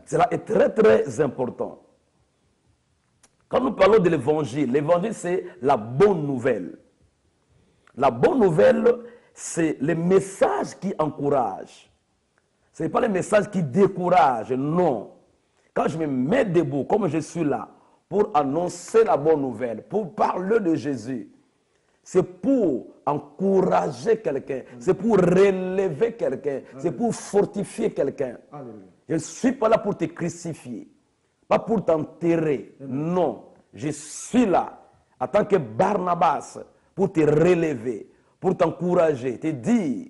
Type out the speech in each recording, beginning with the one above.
Cela est très très important. Quand nous parlons de l'évangile c'est la bonne nouvelle. La bonne nouvelle, c'est le message qui encourage. Ce n'est pas le message qui décourage, non. Quand je me mets debout, comme je suis là, pour annoncer la bonne nouvelle, pour parler de Jésus, c'est pour encourager quelqu'un, c'est pour relever quelqu'un, c'est pour fortifier quelqu'un. Je ne suis pas là pour te crucifier, pas pour t'enterrer, non. Je suis là, en tant que Barnabas, pour te relever, pour t'encourager, te dire,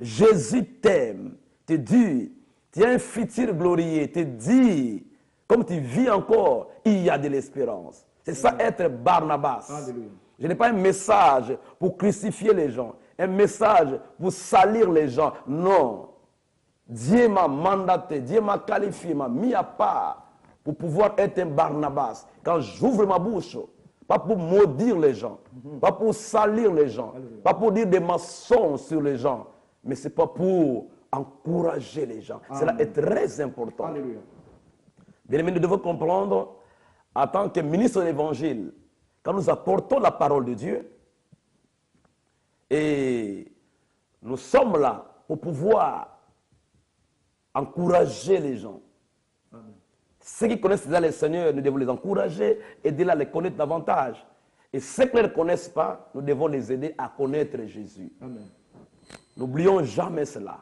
Jésus t'aime, te dire, tu as un futur glorieux, te dire, comme tu vis encore, il y a de l'espérance. C'est ça être Barnabas. Alléluia. Je n'ai pas un message pour crucifier les gens, un message pour salir les gens. Non. Dieu m'a mandaté, Dieu m'a qualifié, m'a mis à part pour pouvoir être un Barnabas. Quand j'ouvre ma bouche, pas pour maudire les gens, pas pour salir les gens, pas pour dire des mensonges sur les gens, mais c'est pas pour encourager les gens. Cela est très important. Alléluia. Bien aimé, nous devons comprendre, en tant que ministre de l'Évangile, quand nous apportons la parole de Dieu, et nous sommes là pour pouvoir encourager les gens. Amen. Ceux qui connaissent déjà le Seigneur, nous devons les encourager, aider à les connaître davantage. Et ceux qui ne les connaissent pas, nous devons les aider à connaître Jésus. N'oublions jamais cela.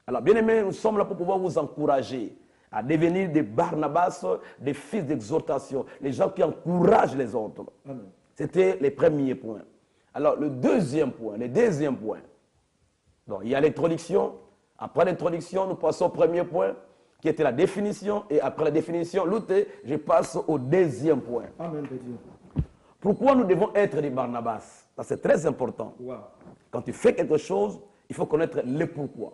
Alors, bien aimés, nous sommes là pour pouvoir vous encourager à devenir des Barnabas, des fils d'exhortation, les gens qui encouragent les autres. C'était les premiers points. Alors, le deuxième point, donc, il y a l'introduction. Après l'introduction, nous passons au premier point, qui était la définition. Et après la définition, je passe au deuxième point. Amen. Pourquoi nous devons être des Barnabas? C'est très important. Wow. Quand tu fais quelque chose, il faut connaître le pourquoi.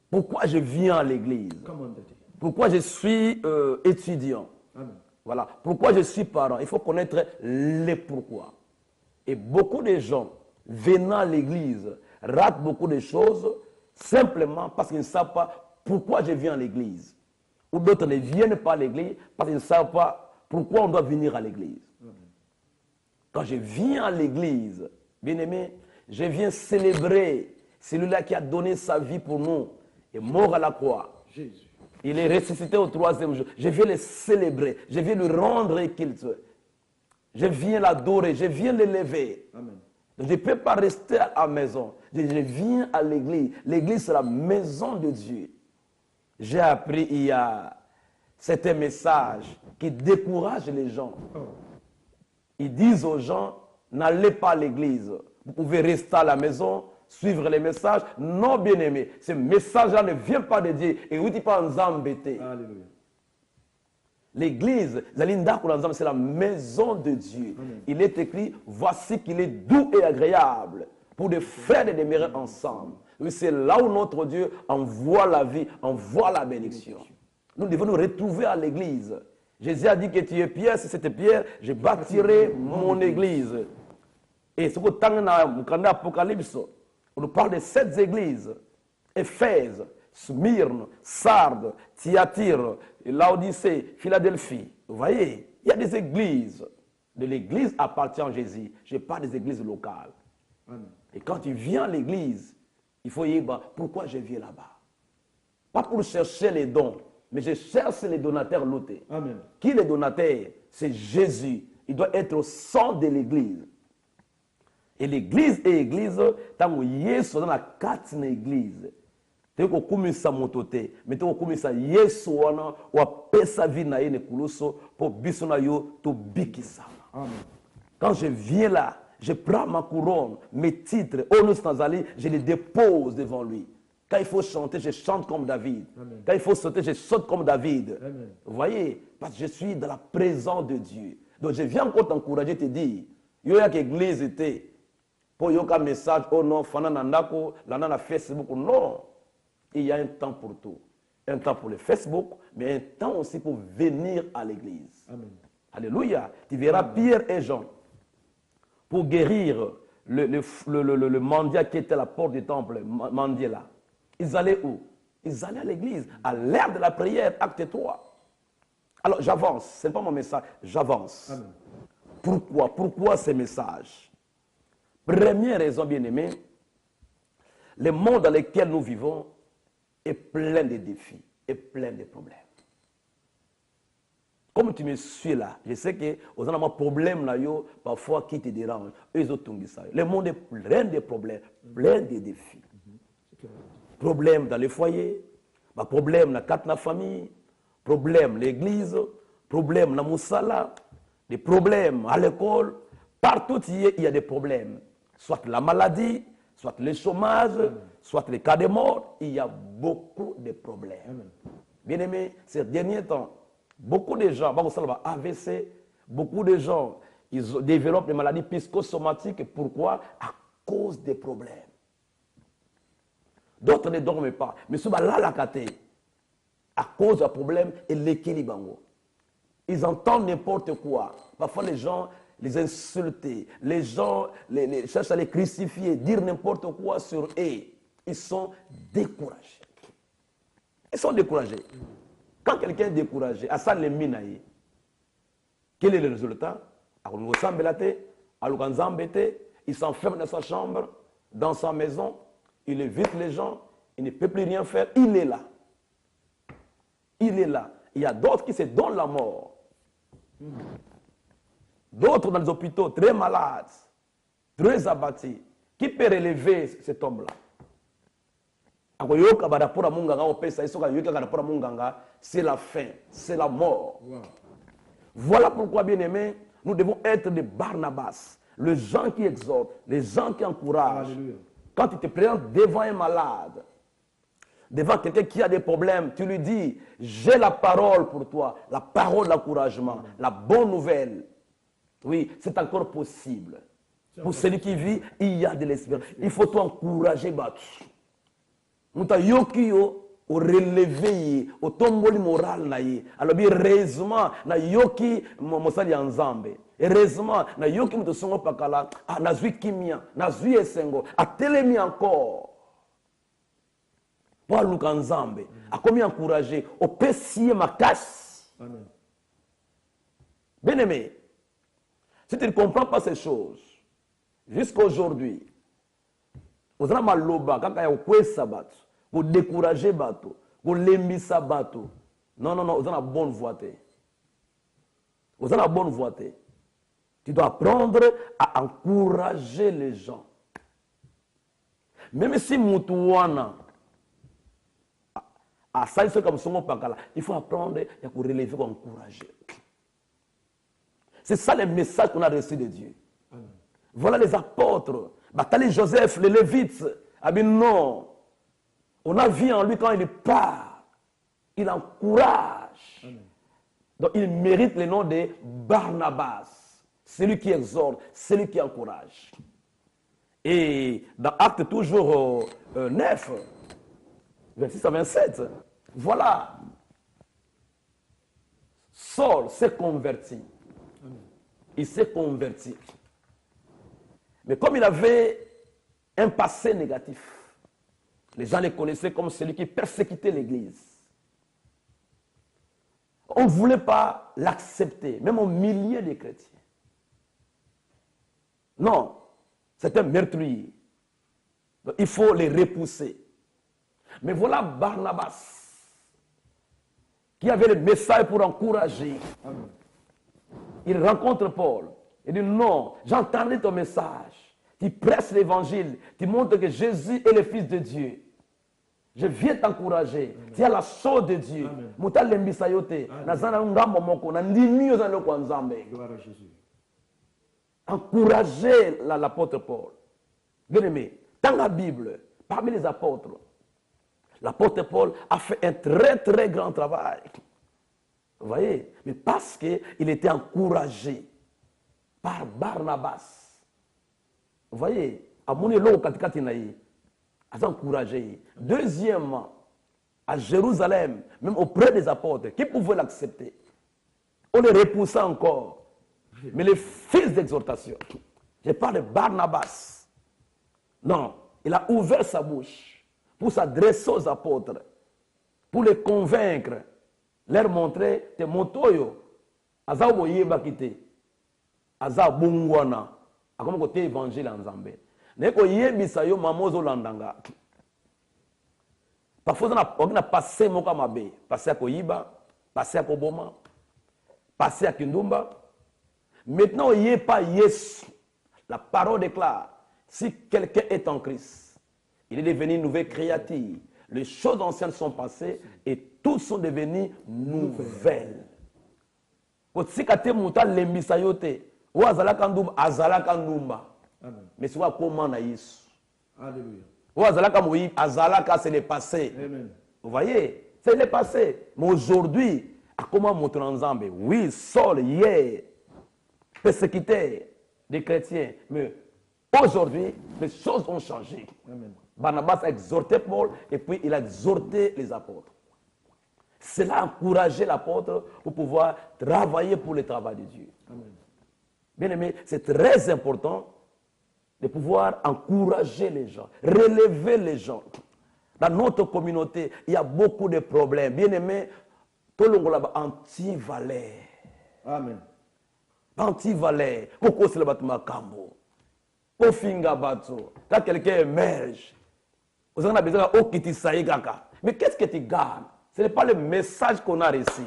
Pourquoi je viens à l'église? Pourquoi je suis étudiant? Amen. Voilà. Pourquoi je suis parent? Il faut connaître le pourquoi. Et beaucoup de gens venant à l'église ratent beaucoup de choses simplement parce qu'ils ne savent pas pourquoi je viens à l'église. Ou d'autres ne viennent pas à l'église parce qu'ils ne savent pas pourquoi on doit venir à l'église. Quand je viens à l'église, bien aimé, je viens célébrer celui-là qui a donné sa vie pour nous et mort à la croix. Jésus. Il est ressuscité au troisième jour. Je viens le célébrer, je viens lui rendre culte. Je viens l'adorer, je viens l'élever. Je ne peux pas rester à la maison. Je viens à l'église. L'église, c'est la maison de Dieu. J'ai appris il y a certains messages qui découragent les gens. Ils disent aux gens, n'allez pas à l'église. Vous pouvez rester à la maison, suivre les messages. Non, bien-aimé, ce message-là ne vient pas de Dieu. Et vous dites pas en embêter. Alléluia. L'église, c'est la maison de Dieu. Amen. Il est écrit, voici qu'il est doux et agréable pour des frères et demeurer ensemble. Oui, c'est là où notre Dieu envoie la vie, envoie la bénédiction. Nous devons nous retrouver à l'église. Jésus a dit que tu es Pierre, si c'était Pierre, je bâtirai mon église. Et ce que dans l'Apocalypse, on nous parle de 7 églises. Éphèse, Smyrne, Sardes, Thyatire, Laodicée, Philadelphie. Vous voyez, il y a des églises. De l'église appartient à Jésus. Je parle des églises locales. Amen. Et quand tu viens à l'église, il faut y dire pourquoi je viens là-bas. Pas pour chercher les dons, mais je cherche les donateurs lotés. Amen. Qui est le donateur? C'est Jésus. Il doit être au centre de l'église. Et l'église est église, tant que Yesu dans la carte de l'église. Tu as commencé mototé, mais tu as commencé Yesu wana wa pesa vie na yene kuluso pour bisona yo to bikisa. Quand je viens là, je prends ma couronne, mes titres, Onus Nazali, je les dépose devant lui. Quand il faut chanter, je chante comme David. Amen. Quand il faut sauter, je saute comme David. Amen. Vous voyez, parce que je suis dans la présence de Dieu. Donc je viens encore t'encourager, te dire, il y a l'église était pour yoka message, oh non, fana nandako, lana na Facebook, non. Il y a un temps pour tout. Un temps pour le Facebook, mais un temps aussi pour venir à l'église. Alléluia. Tu verras Pierre et Jean, pour guérir le mendiant qui était à la porte du temple, mendiant là. Ils allaient où? Ils allaient à l'église, à l'heure de la prière, acte 3. Alors j'avance, ce n'est pas mon message, j'avance. Pourquoi? Pourquoi ces messages? Première raison, bien-aimé, le monde dans lequel nous vivons est plein de défis, est plein de problèmes. Comme tu me suis là, je sais que aux gens ont un problème là, parfois qui te dérange. Le monde est plein de problèmes, plein de défis. Problèmes dans les foyers, problèmes dans la famille, problèmes dans l'église, problèmes dans Moussala, des problèmes à l'école. Partout il y a des problèmes. Soit la maladie, soit le chômage, soit les cas de mort. Il y a beaucoup de problèmes. Bien aimé, ces derniers temps, beaucoup de gens, AVC, beaucoup de gens, ils développent des maladies psychosomatiques. Pourquoi? À cause des problèmes. D'autres ne dorment pas. Mais ce là, la caté, à cause d'un problème, et l'équilibre. Ils entendent n'importe quoi. Parfois, les gens les insulter, les gens cherchent à les crucifier, dire n'importe quoi sur eux. Ils sont découragés. Ils sont découragés. Quand quelqu'un est découragé, à ça les minaï, quel est le résultat? Il s'enferme dans sa chambre, dans sa maison, il évite les gens, il ne peut plus rien faire, il est là. Il est là. Il y a d'autres qui se donnent la mort. D'autres dans les hôpitaux, très malades, très abattus. Qui peut relever cet homme-là? C'est la fin, c'est la mort. Wow. Voilà pourquoi, bien aimé, nous devons être des Barnabas, les gens qui exhortent, les gens qui encouragent. Alléluia. Quand tu te présentes devant un malade, devant quelqu'un qui a des problèmes, tu lui dis, j'ai la parole pour toi, la parole d'encouragement, la bonne nouvelle. Oui, c'est encore possible. Pour celui qui vit, il y a de l'espérance. Il faut t'encourager, battu. Nous t'ayokio au relevé, au tomboli moral naïe. Alors bien, heureusement, na yoki mosali anzambe. Heureusement, na yoki mutosongo pakala, na zui kimia, na zui esengo, a telemi encore. Pour Luka Nzambe, a commis encouragé, au pessier ma casse. Bien aimé, si tu ne comprends pas ces choses, jusqu'à aujourd'hui, vous avez mal loba, quand il y a un sabat, vous découragez bateau, vous lembissez bateau. Non, non, non, vous avez la bonne voie. Vous avez la bonne voie. Tu dois apprendre à encourager les gens. Même si Moutouana, à ça, comme son pakala, il faut apprendre à relever, à encourager. C'est ça le message qu'on a reçu de Dieu. Amen. Voilà les apôtres. Batali Joseph, les Lévites. Ah bien non. On a vu en lui quand il part. Il encourage. Amen. Donc il mérite le nom de Barnabas. Celui qui exhorte, celui qui encourage. Et dans Actes toujours 9, 26 à 27, voilà. Saul s'est converti. Il s'est converti. Mais comme il avait un passé négatif, les gens le connaissaient comme celui qui persécutait l'Église. On ne voulait pas l'accepter, même au milieu des chrétiens. Non, c'est un meurtrier. Donc, il faut les repousser. Mais voilà Barnabas, qui avait le message pour encourager. Amen. Il rencontre Paul. Il dit non, j'ai entendu ton message. Tu prêches l'évangile. Tu montres que Jésus est le Fils de Dieu. Je viens t'encourager. Tu as la chose de Dieu. Encourager l'apôtre Paul. Bien aimé, dans la Bible, parmi les apôtres, l'apôtre Paul a fait un très très grand travail. Vous voyez? Mais parce qu'il était encouragé par Barnabas. Vous voyez? À mon élo, à encouragé. Deuxièmement, à Jérusalem, même auprès des apôtres, qui pouvaient l'accepter. On les repoussait encore. Mais les fils d'exhortation, je parle de Barnabas. Non, il a ouvert sa bouche pour s'adresser aux apôtres. pour les convaincre, leur montrer, te motoyo, aza boyeba kite, aza bungwana, comme côté évangile en Zambie. Neko yebisa yo mamozo landanga. Parfois on a passé moka mabe, passé à Koyiba, passé à Koboma, passé à Kindumba. Maintenant il n'y a pas Yesu. La parole déclare, si quelqu'un est en Christ, il est devenu une nouvelle créature. Les choses anciennes sont passées et toutes sont devenues nouvelles. Si kate muta lembisa yote, ou azalaka ndumba, azalaka ndumba. Mais c'est quoi comment na Yesu? Alléluia. Ou azalaka moïb, azalaka c'est le passé. Amen. Vous voyez, c'est le passé. Mais aujourd'hui, à comment montrer ensemble? Oui, Saul hier persécutait des chrétiens, mais aujourd'hui, les choses ont changé. Amen. Barnabas a exhorté Paul et puis il a exhorté les apôtres. Cela a encouragé l'apôtre pour pouvoir travailler pour le travail de Dieu. Amen. Bien aimé, c'est très important de pouvoir encourager les gens, relever les gens. Dans notre communauté, il y a beaucoup de problèmes. Bien aimé, tout le monde est anti-valère. Amen. Anti-valère. Pourquoi c'est le bâtiment Kambo? Au finga bateau. Quand quelqu'un émerge, vous en avez besoin de kaka. Mais qu'est-ce que tu gardes? Ce n'est pas le message qu'on a reçu.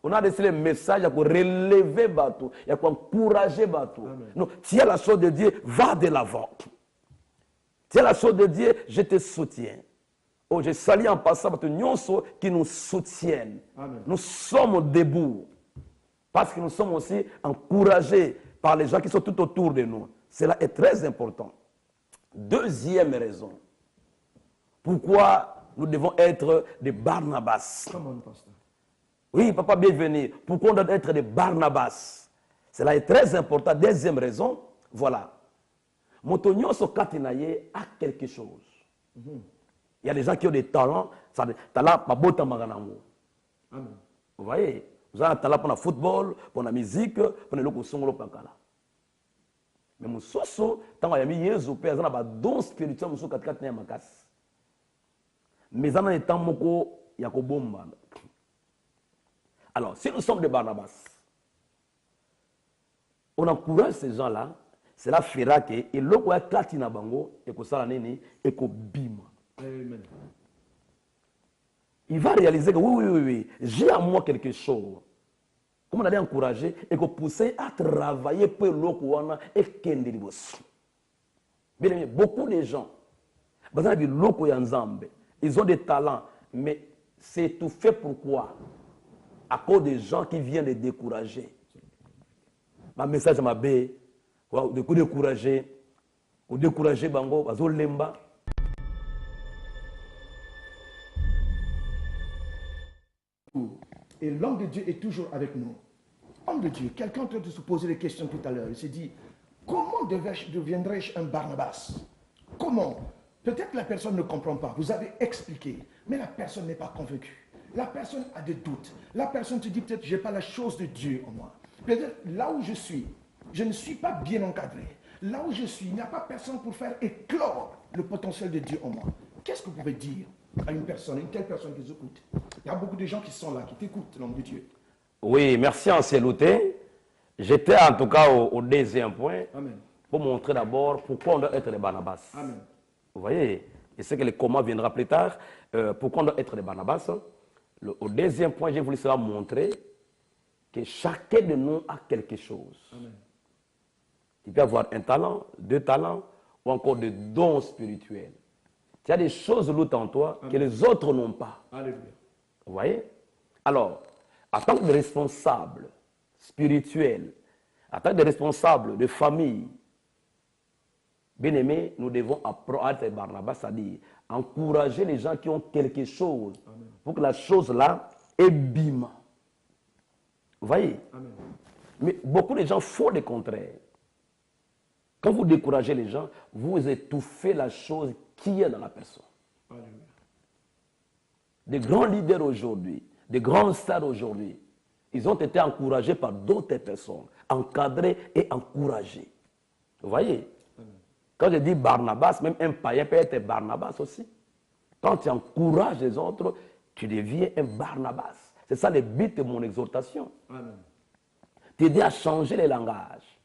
On a reçu le message pour relever bateau, il y a pour encourager bateau. Non, tu as la chose de Dieu, va de l'avant. Tu as la chose de Dieu, je te soutiens. Oh, je salue en passant bateau nyonso qui nous soutiennent. Amen. Nous sommes debout. Parce que nous sommes aussi encouragés par les gens qui sont tout autour de nous. Cela est très important. Deuxième raison. Pourquoi nous devons être des Barnabas? Comment, pasteur? Oui, papa, bienvenue. Pourquoi on doit être des Barnabas? Cela est très important. Deuxième raison, voilà. Motonio Sokatinaye a quelque chose. Il y a des gens qui ont des talents. Talent, pas beau Amen. Vous voyez? Vous avez un talent pour le football, pour la musique, pour le loco songolo pankala. Mais mon soso, tant qu'il y a mis Yesu, il y a un don spirituel, mon soso katikati na makas. Mais en étant moko, il y a ko bomba. Alors, si nous sommes des Barnabas, on encourage ces gens-là, cela fera que et l'autre est katina bango et que ça la nene et que bima. Amen. Il va réaliser que oui, j'ai à moi quelque chose. Comment on allait encourager et que pousser à travailler pour l'autre et kende libos. Bien aimé, beaucoup de gens, ils ont des talents, mais c'est tout fait pourquoi? À cause des gens qui viennent les décourager. Ma message m'a bé, de décourager, ou décourager bango, bazo lemba. Et l'homme de Dieu est toujours avec nous. Homme de Dieu, quelqu'un de se poser des questions tout à l'heure. Il s'est dit, comment deviendrais-je un Barnabas? Comment? Peut-être la personne ne comprend pas. Vous avez expliqué, mais la personne n'est pas convaincue. La personne a des doutes. La personne te dit peut-être je n'ai pas la chose de Dieu en moi. Peut-être là où je suis, je ne suis pas bien encadré. Là où je suis, il n'y a pas personne pour faire éclore le potentiel de Dieu en moi. Qu'est-ce que vous pouvez dire à une telle personne qui vous écoute? Il y a beaucoup de gens qui sont là, qui t'écoutent, l'homme de Dieu. Oui, merci Ancelouté. J'étais en tout cas au deuxième point. Amen. Pour montrer d'abord pourquoi on doit être des Barnabas. Amen. Vous voyez, et c'est que le comment viendra plus tard. Pourquoi on doit être des Barnabas. Au deuxième point, j'ai voulu cela montrer que chacun de nous a quelque chose. Amen. Il peut avoir un talent, deux talents, ou encore des dons spirituels. Tu as des choses louches en toi Amen. Que les autres n'ont pas. Alléluia. Vous voyez? Alors, en tant que responsable spirituel, en tant que responsable de famille, bien aimé, nous devons apprendre à être Barnabas, c'est-à-dire encourager les gens qui ont quelque chose. Amen. Pour que la chose-là ébime. Vous voyez? Amen. Mais beaucoup de gens font le contraire. Quand vous découragez les gens, vous étouffez la chose qui est dans la personne. Alléluia. Des grands leaders aujourd'hui, des grands stars aujourd'hui, ils ont été encouragés par d'autres personnes, encadrés et encouragés. Vous voyez? Amen. Quand je dis Barnabas, même un païen peut être Barnabas aussi. Quand tu encourages les autres, tu deviens un Barnabas. C'est ça le but de mon exhortation. Amen. T'aider à changer les langages.